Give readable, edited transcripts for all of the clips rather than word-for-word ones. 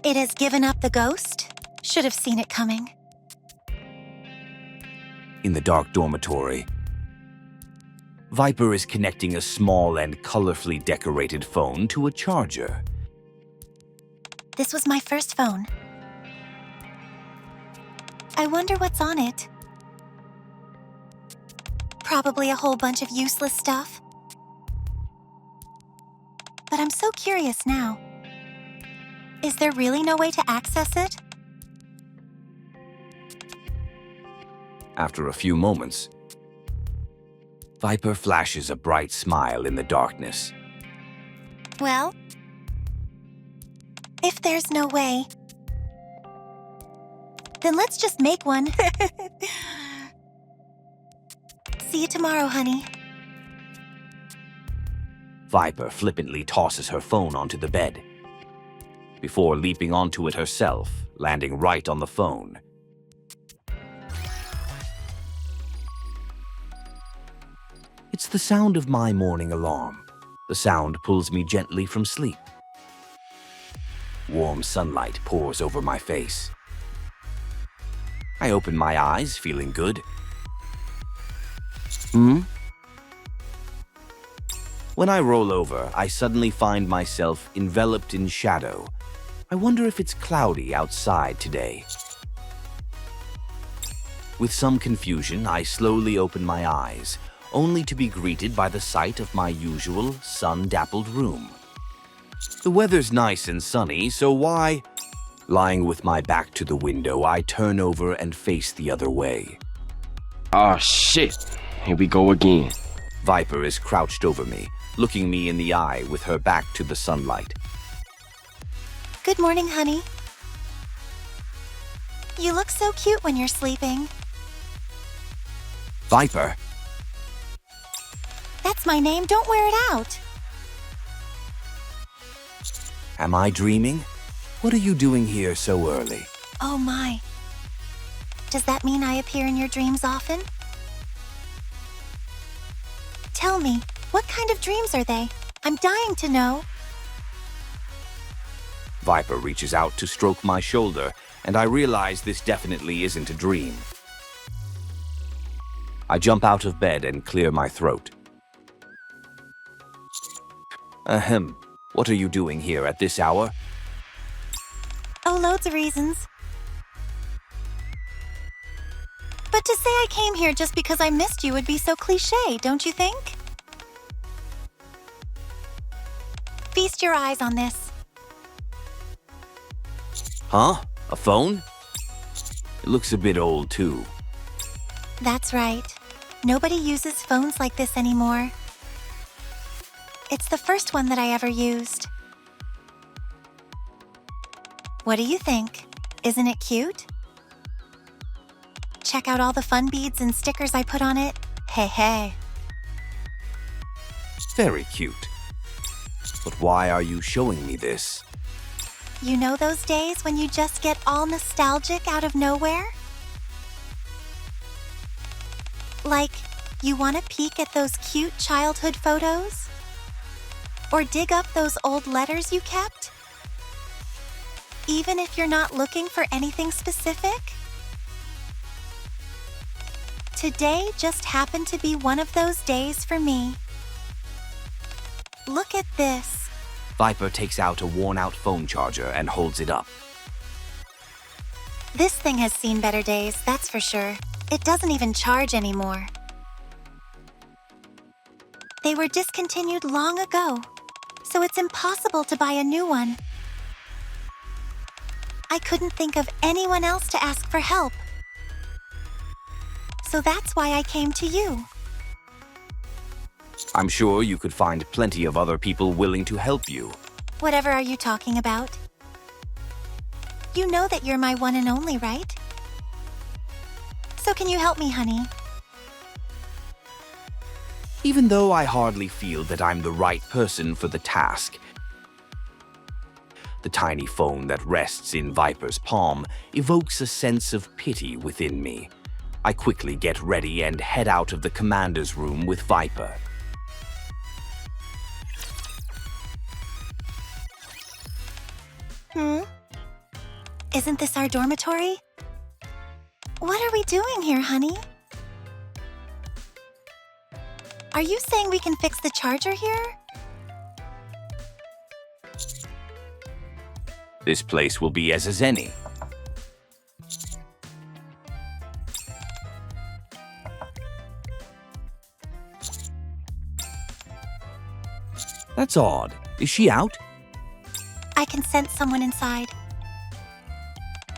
It has given up the ghost? Should have seen it coming. In the dark dormitory, Viper is connecting a small and colorfully decorated phone to a charger. This was my first phone. I wonder what's on it. Probably a whole bunch of useless stuff. But I'm so curious now. Is there really no way to access it? After a few moments, Viper flashes a bright smile in the darkness. Well, if there's no way, then let's just make one. See you tomorrow, honey. Viper flippantly tosses her phone onto the bed, before leaping onto it herself, landing right on the phone. It's the sound of my morning alarm. The sound pulls me gently from sleep. Warm sunlight pours over my face. I open my eyes, feeling good. When I roll over, I suddenly find myself enveloped in shadow. I wonder if it's cloudy outside today. With some confusion, I slowly open my eyes, only to be greeted by the sight of my usual sun-dappled room. The weather's nice and sunny, so why? Lying with my back to the window, I turn over and face the other way. Oh shit, here we go again. Viper is crouched over me, looking me in the eye with her back to the sunlight. Good morning, honey. You look so cute when you're sleeping. Viper, That's my name, don't wear it out. am I dreaming? What are you doing here so early? Oh my. Does that mean I appear in your dreams often? Tell me, what kind of dreams are they? I'm dying to know. Viper reaches out to stroke my shoulder, and I realize this definitely isn't a dream. I jump out of bed and clear my throat. Ahem, what are you doing here at this hour? Oh, loads of reasons. But to say I came here just because I missed you would be so cliché, don't you think? Feast your eyes on this. Huh? A phone? It looks a bit old, too. That's right. Nobody uses phones like this anymore. It's the first one that I ever used. What do you think? Isn't it cute? Check out all the fun beads and stickers I put on it. Hey, hey. Very cute. But why are you showing me this? You know those days when you just get all nostalgic out of nowhere? Like, you want to peek at those cute childhood photos? Or dig up those old letters you kept? Even if you're not looking for anything specific? Today just happened to be one of those days for me. Look at this. Viper takes out a worn-out phone charger and holds it up. This thing has seen better days, that's for sure. It doesn't even charge anymore. They were discontinued long ago, so it's impossible to buy a new one. I couldn't think of anyone else to ask for help. So that's why I came to you. I'm sure you could find plenty of other people willing to help you. Whatever are you talking about? You know that you're my one and only, right? So can you help me, honey? Even though I hardly feel that I'm the right person for the task, the tiny phone that rests in Viper's palm evokes a sense of pity within me. I quickly get ready and head out of the commander's room with Viper. Isn't this our dormitory? What are we doing here, honey? Are you saying we can fix the charger here? This place will be as any. That's odd. Is she out? I can sense someone inside.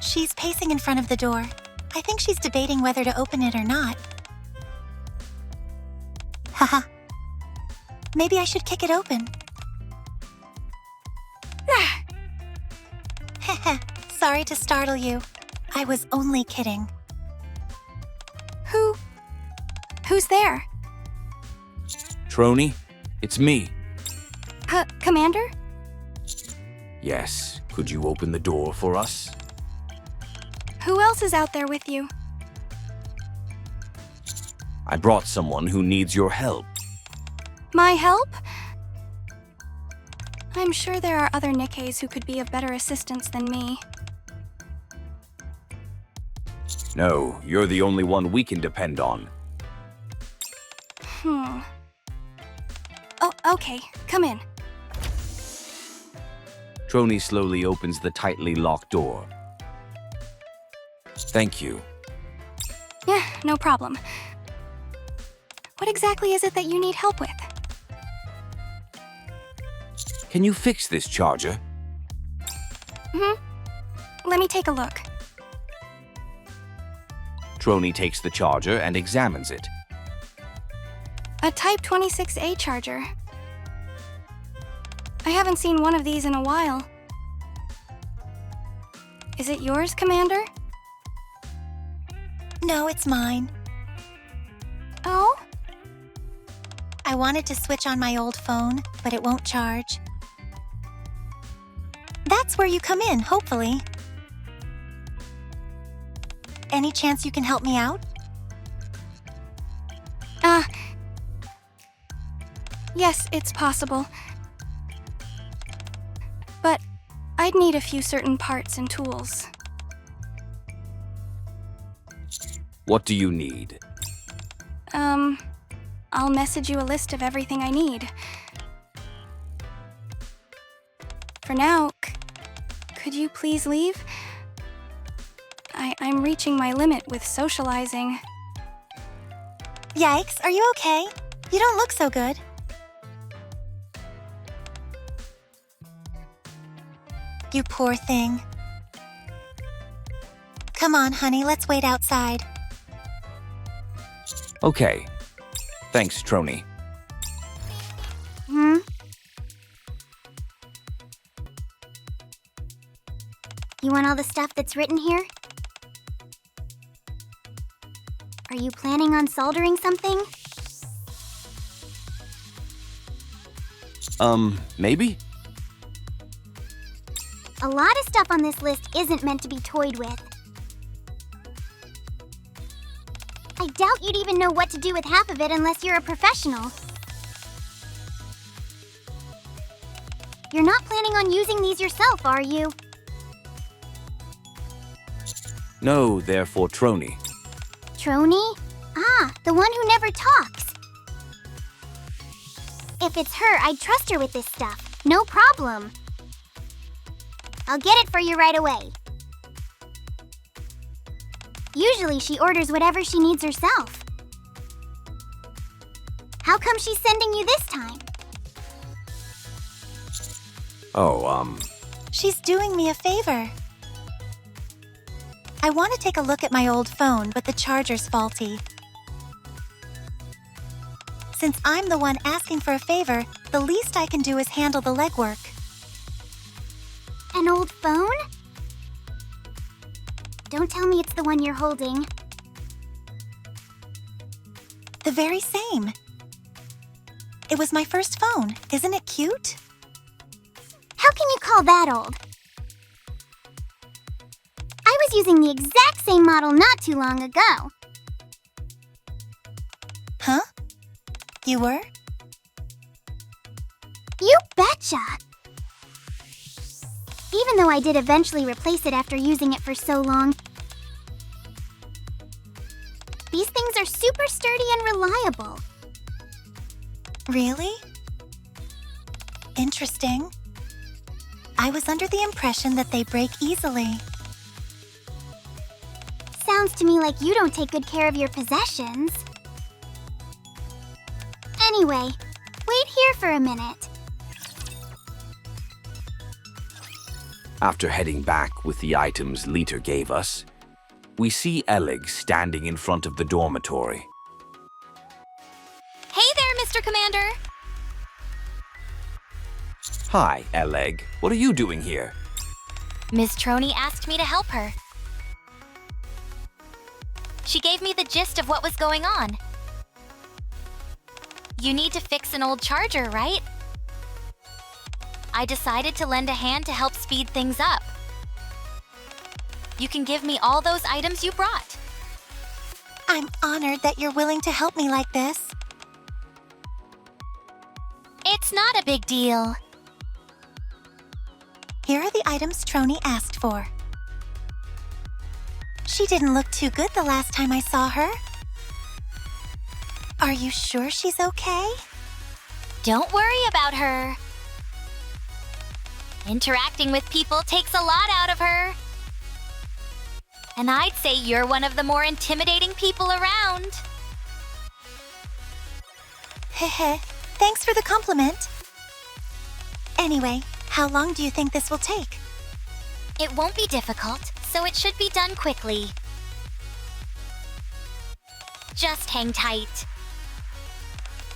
She's pacing in front of the door. I think she's debating whether to open it or not. Haha. Maybe I should kick it open. Heh. Sorry to startle you. I was only kidding. Who's there? Trony, it's me. Commander? Yes, could you open the door for us? Who else is out there with you? I brought someone who needs your help. My help? I'm sure there are other Nikkes who could be of better assistance than me. No, you're the only one we can depend on. Oh, okay. Come in. Trony slowly opens the tightly locked door. Thank you. Yeah, no problem. What exactly is it that you need help with? Can you fix this charger? Let me take a look. Trony takes the charger and examines it. A Type 26A charger. I haven't seen one of these in a while. Is it yours, Commander? No, it's mine. Oh? I wanted to switch on my old phone, but it won't charge. That's where you come in, hopefully. Any chance you can help me out? Yes, it's possible. But I'd need a few certain parts and tools. What do you need? I'll message you a list of everything I need. For now, could you please leave? I'm reaching my limit with socializing. Yikes, are you okay? You don't look so good. You poor thing. Come on, honey, let's wait outside. Okay. Thanks, Trony. You want all the stuff that's written here? Are you planning on soldering something? Maybe? A lot of stuff on this list isn't meant to be toyed with. I doubt you'd even know what to do with half of it unless you're a professional. You're not planning on using these yourself, are you? No, they're for Trony. Trony? Ah, the one who never talks. If it's her, I'd trust her with this stuff. No problem. I'll get it for you right away. Usually she orders whatever she needs herself. How come she's sending you this time? Oh, She's doing me a favor. I want to take a look at my old phone, but the charger's faulty. Since I'm the one asking for a favor, the least I can do is handle the legwork. An old phone? Don't tell me it's the one you're holding. The very same. It was my first phone. Isn't it cute? How can you call that old? I was using the exact same model not too long ago. Huh? You were? You betcha! even though I did eventually replace it after using it for so long. These things are super sturdy and reliable. Really? Interesting. I was under the impression that they break easily. Sounds to me like you don't take good care of your possessions. Anyway, wait here for a minute. After heading back with the items Liter gave us, we see Ellig standing in front of the dormitory. Hey there, Mr. Commander! Hi, Ellig. What are you doing here? Miss Troney asked me to help her. She gave me the gist of what was going on. You need to fix an old charger, right? I decided to lend a hand to help speed things up. You can give me all those items you brought. I'm honored that you're willing to help me like this. It's not a big deal. Here are the items Troney asked for. She didn't look too good the last time I saw her. Are you sure she's okay? Don't worry about her. Interacting with people takes a lot out of her. And I'd say you're one of the more intimidating people around. Heh, thanks for the compliment. Anyway, how long do you think this will take? It won't be difficult, so it should be done quickly. Just hang tight.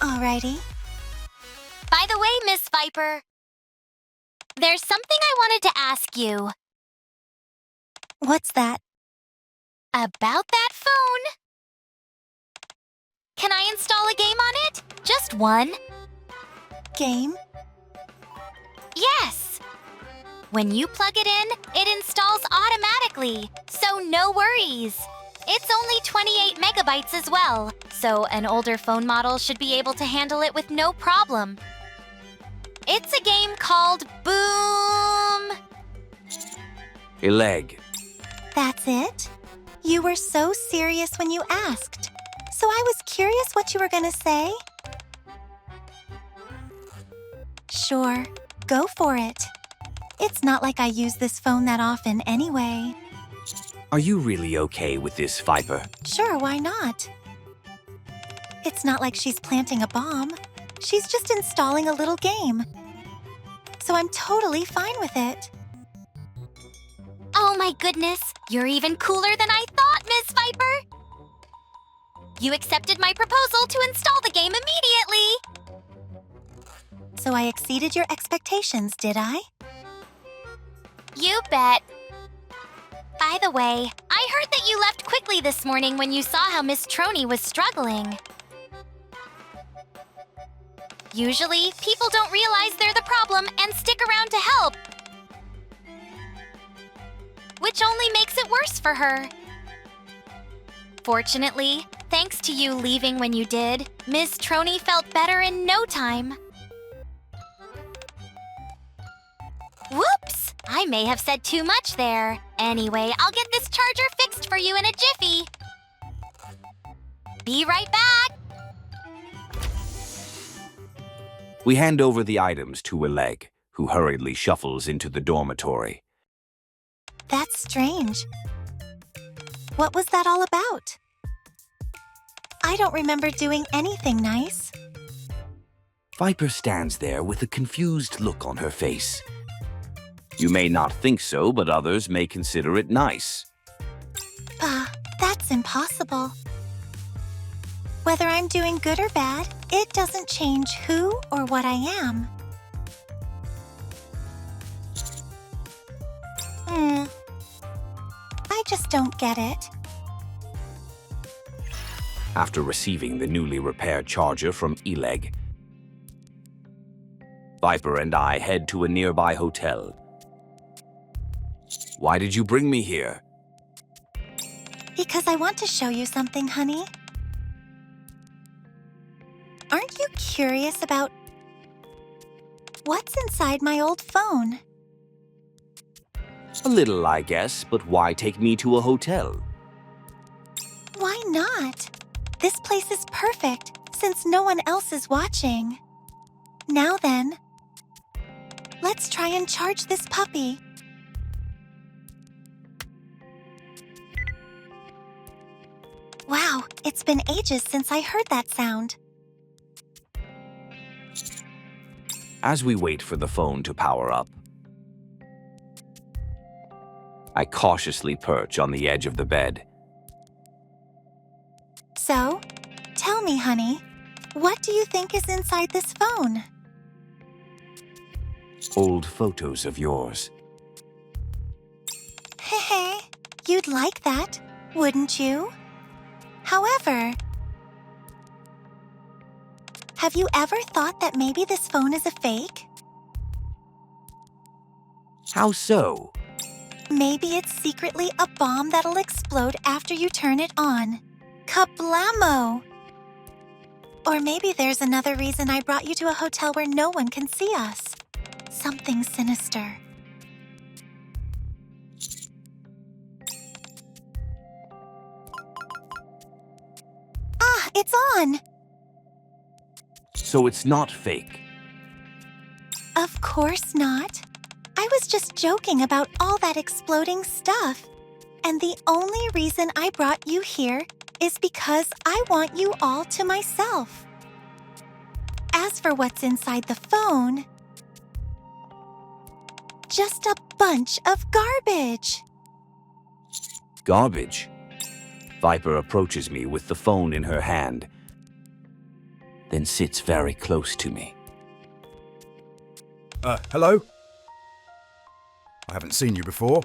Alrighty. By the way, Miss Viper, there's something I wanted to ask you. What's that? About that phone? Can I install a game on it? Just one? Game? Yes! When you plug it in, it installs automatically, so no worries. It's only 28 megabytes as well, so an older phone model should be able to handle it with no problem. It's a game called Boom! Ellig. That's it? You were so serious when you asked, so I was curious what you were gonna say. Sure, go for it. It's not like I use this phone that often anyway. Are you really okay with this, Viper? Sure, why not? It's not like she's planting a bomb. She's just installing a little game. So I'm totally fine with it. Oh my goodness, you're even cooler than I thought, Miss Viper! You accepted my proposal to install the game immediately! So I exceeded your expectations, did I? You bet. By the way, I heard that you left quickly this morning when you saw how Miss Troney was struggling. Usually, people don't realize they're the problem and stick around to help, which only makes it worse for her. Fortunately, thanks to you leaving when you did, Miss Troney felt better in no time. Whoops! I may have said too much there. Anyway, I'll get this charger fixed for you in a jiffy. Be right back! We hand over the items to Ellig, who hurriedly shuffles into the dormitory. That's strange. What was that all about? I don't remember doing anything nice. Viper stands there with a confused look on her face. You may not think so, but others may consider it nice. That's impossible. Whether I'm doing good or bad, it doesn't change who or what I am. I just don't get it. After receiving the newly repaired charger from Ellig, Viper and I head to a nearby hotel. Why did you bring me here? Because I want to show you something, honey. Aren't you curious about what's inside my old phone? A little, I guess, but why take me to a hotel? Why not? This place is perfect since no one else is watching. Now then, let's try and charge this puppy. Wow, it's been ages since I heard that sound. As we wait for the phone to power up, I cautiously perch on the edge of the bed. So, tell me, honey, what do you think is inside this phone? Old photos of yours. Heh, you'd like that, wouldn't you? However, have you ever thought that maybe this phone is a fake? How so? Maybe it's secretly a bomb that'll explode after you turn it on. Kablamo! Or maybe there's another reason I brought you to a hotel where no one can see us. Something sinister. Ah, it's on! So it's not fake. Of course not. I was just joking about all that exploding stuff. And the only reason I brought you here is because I want you all to myself. As for what's inside the phone, just a bunch of garbage. Garbage. Viper approaches me with the phone in her hand, then sits very close to me. Hello? I haven't seen you before.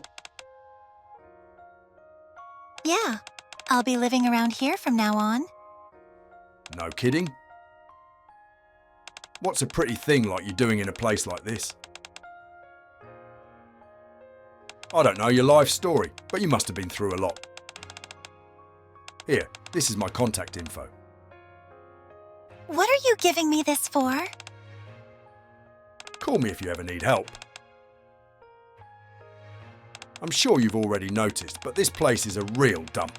Yeah, I'll be living around here from now on. No kidding? What's a pretty thing like you doing in a place like this? I don't know your life story, but you must have been through a lot. Here, this is my contact info. What are you giving me this for? Call me if you ever need help. I'm sure you've already noticed, but this place is a real dump.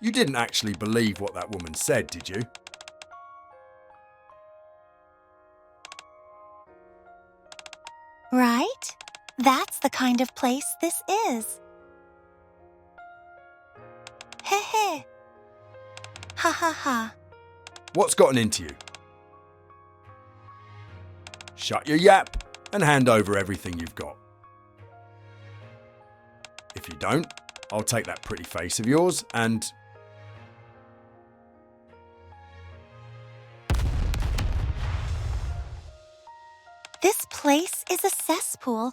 You didn't actually believe what that woman said, did you? Right? That's the kind of place this is. Heh. Ha ha ha. What's gotten into you? Shut your yap and hand over everything you've got. If you don't, I'll take that pretty face of yours and... This place is a cesspool.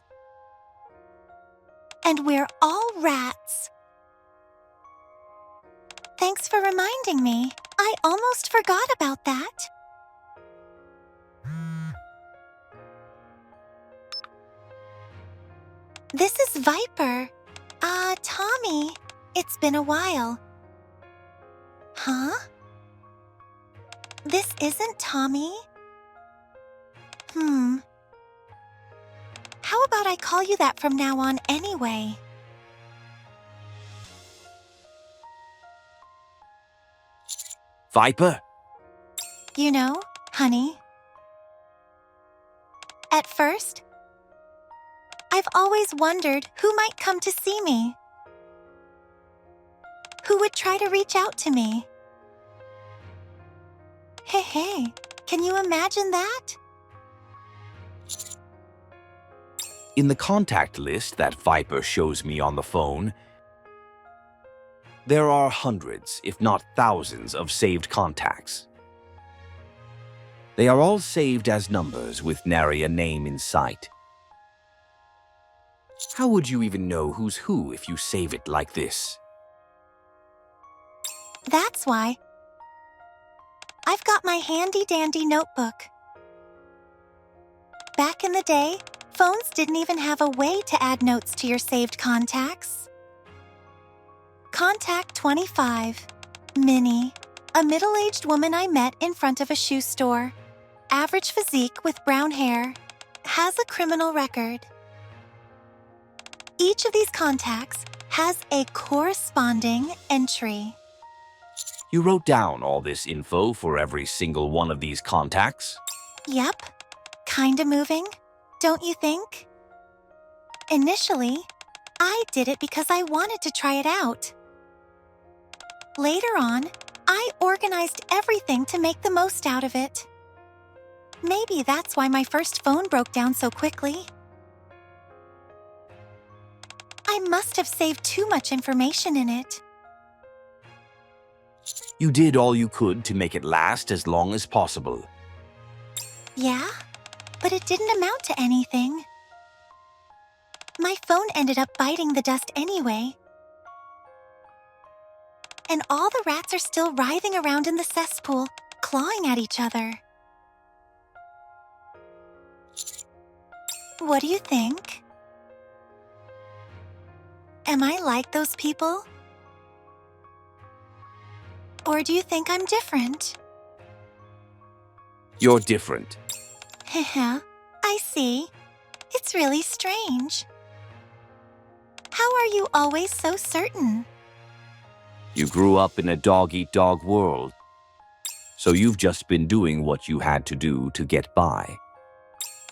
And we're all rats. Thanks for reminding me. I almost forgot about that. This is Viper. Tommy. It's been a while. Huh? This isn't Tommy? How about I call you that from now on anyway? Viper? You know, honey, at first, I've always wondered who might come to see me. Who would try to reach out to me? Hey, can you imagine that? In the contact list that Viper shows me on the phone, there are hundreds, if not thousands, of saved contacts. They are all saved as numbers with nary a name in sight. How would you even know who's who if you save it like this? That's why I've got my handy-dandy notebook. Back in the day, phones didn't even have a way to add notes to your saved contacts. Contact 25, Minnie, a middle-aged woman I met in front of a shoe store. Average physique with brown hair. has a criminal record. Each of these contacts has a corresponding entry. You wrote down all this info for every single one of these contacts? Yep, kinda moving, don't you think? Initially, I did it because I wanted to try it out. Later on, I organized everything to make the most out of it. Maybe that's why my first phone broke down so quickly. I must have saved too much information in it. You did all you could to make it last as long as possible. Yeah, but it didn't amount to anything. My phone ended up biting the dust anyway. And all the rats are still writhing around in the cesspool, clawing at each other. What do you think? Am I like those people? Or do you think I'm different? You're different. Heh, I see. It's really strange. How are you always so certain? You grew up in a dog-eat-dog world, so you've just been doing what you had to do to get by.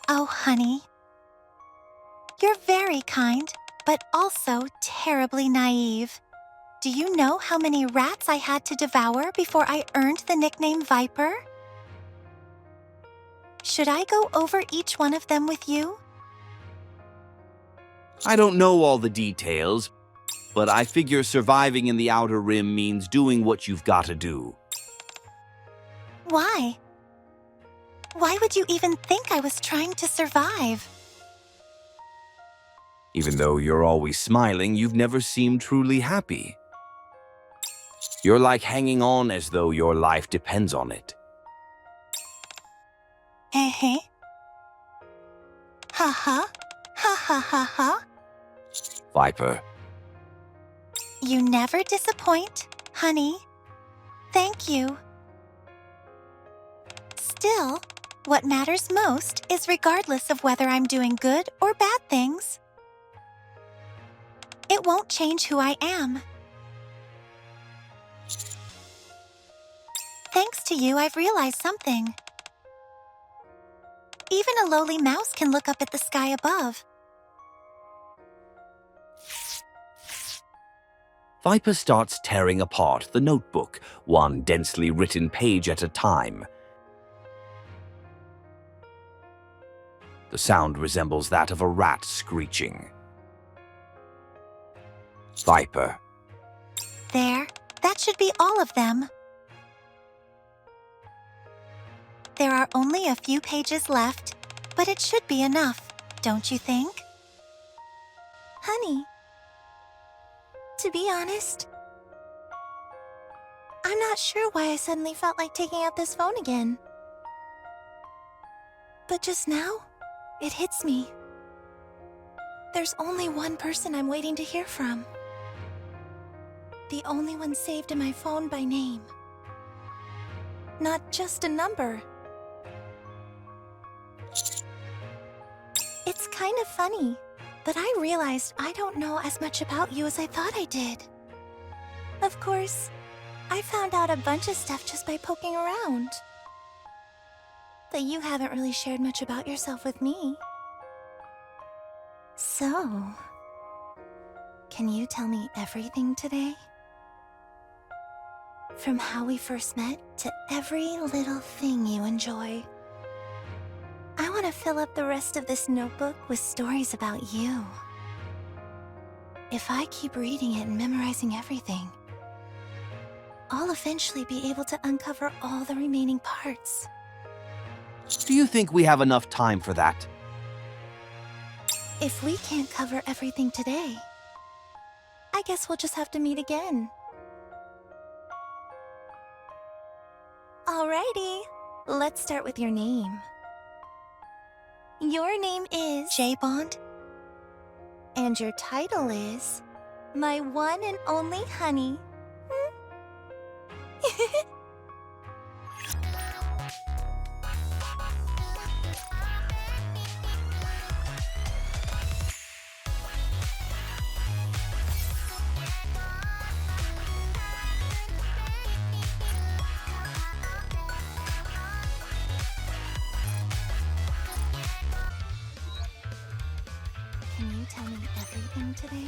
Oh, honey. You're very kind, but also terribly naive. Do you know how many rats I had to devour before I earned the nickname Viper? Should I go over each one of them with you? I don't know all the details, but I figure surviving in the Outer Rim means doing what you've got to do. Why? Why would you even think I was trying to survive? Even though you're always smiling, you've never seemed truly happy. You're like hanging on as though your life depends on it. Heh. Ha ha. Ha ha ha ha. Viper, You never disappoint, honey. Thank you. Still, what matters most is regardless of whether I'm doing good or bad things. It won't change who I am. Thanks to you, I've realized something. Even a lowly mouse can look up at the sky above. Viper starts tearing apart the notebook, one densely written page at a time. The sound resembles that of a rat screeching. Viper, There, that should be all of them. There are only a few pages left, but it should be enough, don't you think? Honey, to be honest, I'm not sure why I suddenly felt like taking out this phone again. But just now, it hits me. There's only one person I'm waiting to hear from. The only one saved in my phone by name. Not just a number. It's kind of funny, but I realized I don't know as much about you as I thought I did. Of course, I found out a bunch of stuff just by poking around. But you haven't really shared much about yourself with me. So, can you tell me everything today? From how we first met to every little thing you enjoy. I want to fill up the rest of this notebook with stories about you. If I keep reading it and memorizing everything, I'll eventually be able to uncover all the remaining parts. do you think we have enough time for that? If we can't cover everything today, I guess we'll just have to meet again. Alrighty, let's start with your name. Your name is Jaybond, and your title is My One and Only Honey. today?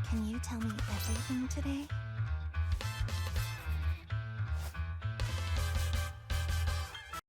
Can you tell me everything today?